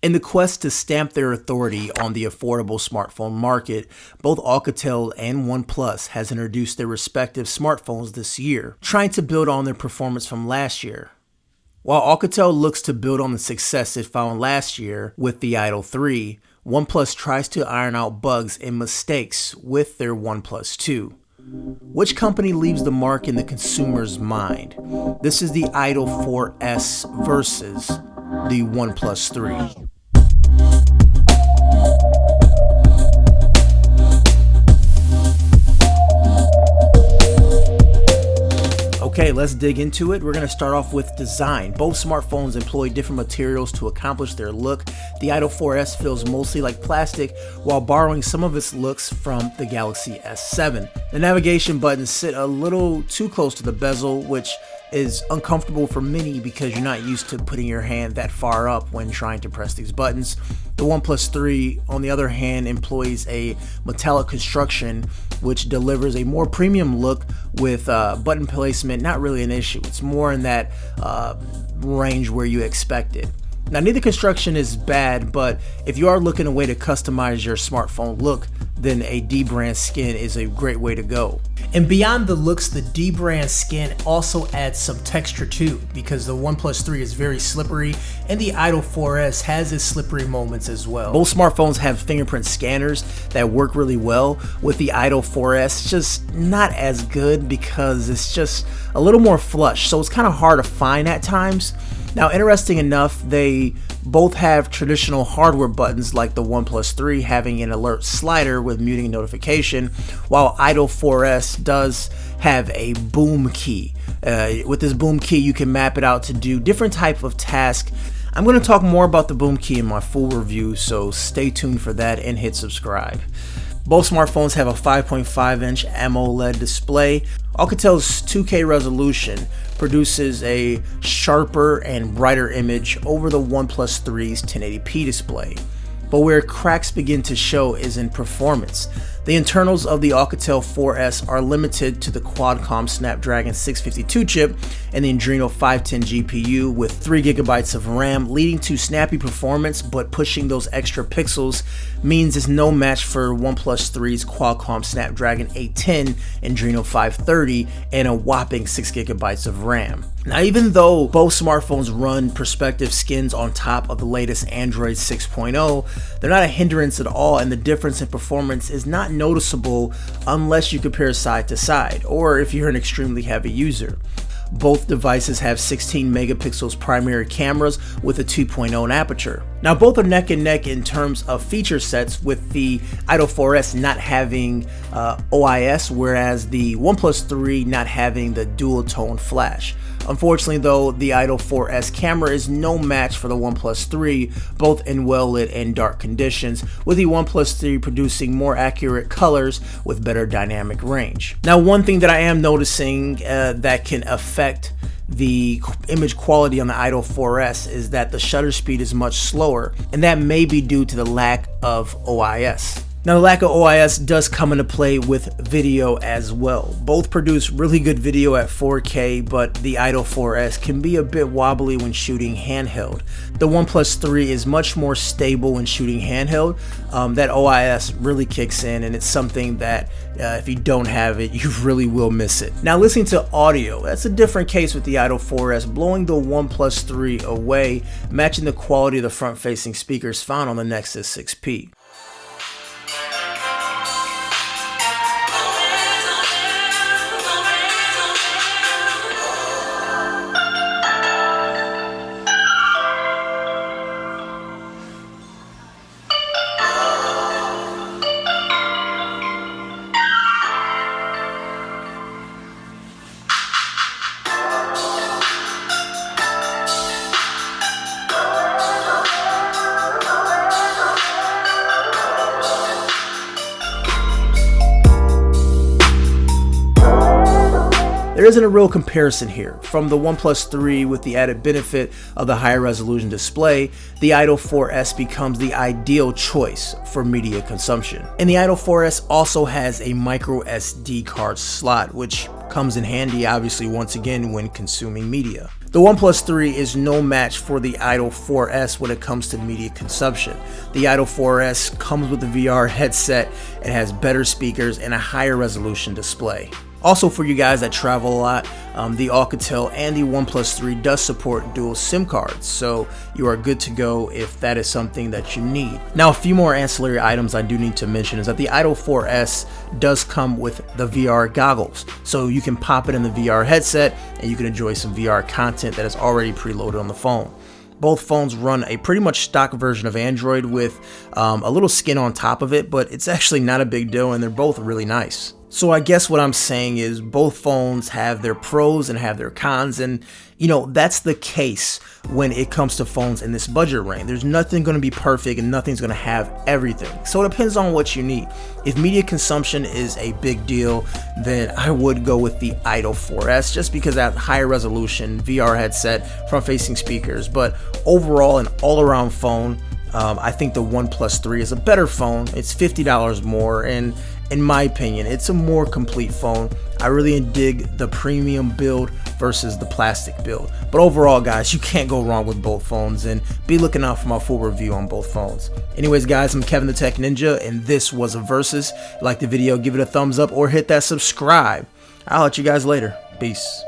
In the quest to stamp their authority on the affordable smartphone market, both Alcatel and OnePlus has introduced their respective smartphones this year, trying to build on their performance from last year. While Alcatel looks to build on the success it found last year with the Idol 3, OnePlus tries to iron out bugs and mistakes with their OnePlus 2. Which company leaves the mark in the consumer's mind? This is the Idol 4S versus the OnePlus 3. Okay, let's dig into it. We're going to start off with design. Both smartphones employ different materials to accomplish their look. The Idol 4S feels mostly like plastic while borrowing some of its looks from the Galaxy S7. The navigation buttons sit a little too close to the bezel, which is uncomfortable for many because you're not used to putting your hand that far up when trying to press these buttons. The OnePlus 3, on the other hand, employs a metallic construction which delivers a more premium look with button placement not really an issue. It's more in that range where you expect it. Now, neither construction is bad, but if you are looking a way to customize your smartphone look, then a D-brand skin is a great way to go. And beyond the looks, the D-brand skin also adds some texture too, because the OnePlus 3 is very slippery and the Idol 4S has its slippery moments as well. Both smartphones have fingerprint scanners that work really well. With the Idol 4S, just not as good because it's just a little more flush, so it's kind of hard to find at times. Now, interesting enough, they both have traditional hardware buttons like the OnePlus 3 having an alert slider with muting notification, while Idol 4S does have a boom key. With this boom key, you can map it out to do different type of tasks. I'm going to talk more about the boom key in my full review, so stay tuned for that and hit subscribe. Both smartphones have a 5.5-inch AMOLED display. Alcatel's 2K resolution produces a sharper and brighter image over the OnePlus 3's 1080p display. But where cracks begin to show is in performance. The internals of the Alcatel 4S are limited to the Qualcomm Snapdragon 652 chip and the Adreno 510 GPU with 3GB of RAM, leading to snappy performance, but pushing those extra pixels means it's no match for OnePlus 3's Qualcomm Snapdragon 810 Adreno 530 and a whopping 6GB of RAM. Now, even though both smartphones run perspective skins on top of the latest Android 6.0, they're not a hindrance at all, and the difference in performance is not noticeable unless you compare side to side or if you're an extremely heavy user. Both devices have 16 megapixels primary cameras with a 2.0 aperture. Now, both are neck and neck in terms of feature sets, with the Idol 4S not having OIS, whereas the OnePlus 3 not having the dual tone flash. Unfortunately though, the Idol 4S camera is no match for the OnePlus 3, both in well-lit and dark conditions, with the OnePlus 3 producing more accurate colors with better dynamic range. Now, one thing that I am noticing that can affect the image quality on the Idol 4S is that the shutter speed is much slower, and that may be due to the lack of OIS. Now, the lack of OIS does come into play with video as well. Both produce really good video at 4K, but the Idol 4S can be a bit wobbly when shooting handheld. The OnePlus 3 is much more stable when shooting handheld. That OIS really kicks in, and it's something that if you don't have it, you really will miss it. Now, listening to audio, that's a different case with the Idol 4S, blowing the OnePlus 3 away, matching the quality of the front-facing speakers found on the Nexus 6P. There isn't a real comparison here. From the OnePlus 3 with the added benefit of the higher resolution display, the Idol 4S becomes the ideal choice for media consumption. And the Idol 4S also has a micro SD card slot, which comes in handy obviously once again when consuming media. The OnePlus 3 is no match for the Idol 4S when it comes to media consumption. The Idol 4S comes with a VR headset, it has better speakers, and a higher resolution display. Also, for you guys that travel a lot, the Alcatel and the OnePlus 3 does support dual SIM cards, so you are good to go if that is something that you need. Now, a few more ancillary items I do need to mention is that the Idol 4S does come with the VR goggles, so you can pop it in the VR headset and you can enjoy some VR content that is already preloaded on the phone. Both phones run a pretty much stock version of Android with a little skin on top of it, but it's actually not a big deal and they're both really nice. So I guess what I'm saying is both phones have their pros and have their cons, and you know, that's the case when it comes to phones in this budget range. There's nothing going to be perfect and nothing's going to have everything. So it depends on what you need. If media consumption is a big deal, then I would go with the Idol 4S just because I have higher resolution, VR headset, front-facing speakers. But overall, an all-around phone, I think the OnePlus 3 is a better phone. It's $50 more, and in my opinion, it's a more complete phone. I really dig the premium build versus the plastic build. But overall, guys, you can't go wrong with both phones, and be looking out for my full review on both phones. Anyways, guys, I'm Kevin the Tech Ninja, and this was a Versus. Like the video, give it a thumbs up or hit that subscribe. I'll let you guys later. Peace.